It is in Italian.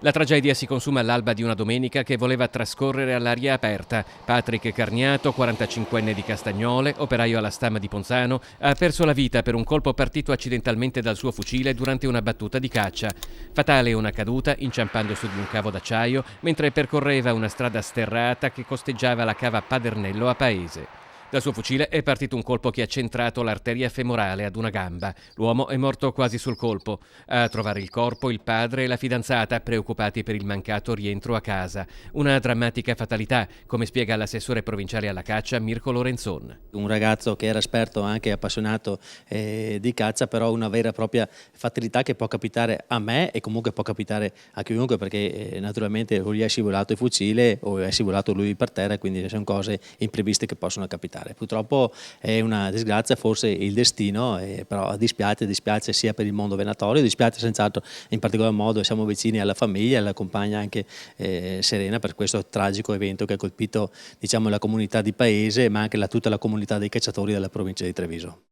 La tragedia si consuma all'alba di una domenica che voleva trascorrere all'aria aperta. Patrick Carniato, 45enne di Castagnole, operaio alla Stamma di Ponzano, ha perso la vita per un colpo partito accidentalmente dal suo fucile durante una battuta di caccia. Fatale una caduta inciampando su di un cavo d'acciaio mentre percorreva una strada sterrata che costeggiava la cava Padernello a Paese. Dal suo fucile è partito un colpo che ha centrato l'arteria femorale ad una gamba. L'uomo è morto quasi sul colpo. A trovare il corpo il padre e la fidanzata, preoccupati per il mancato rientro a casa. Una drammatica fatalità, come spiega l'assessore provinciale alla caccia Mirko Lorenzon. Un ragazzo che era esperto, anche appassionato di caccia, però una vera e propria fatalità che può capitare a me e comunque può capitare a chiunque, perché naturalmente o gli è scivolato il fucile o è scivolato lui per terra, quindi sono cose impreviste che possono capitare. Purtroppo è una disgrazia, forse il destino, però dispiace sia per il mondo venatorio, dispiace senz'altro in particolar modo, siamo vicini alla famiglia, alla compagna anche Serena, per questo tragico evento che ha colpito, diciamo, la comunità di paese, ma anche tutta la comunità dei cacciatori della provincia di Treviso.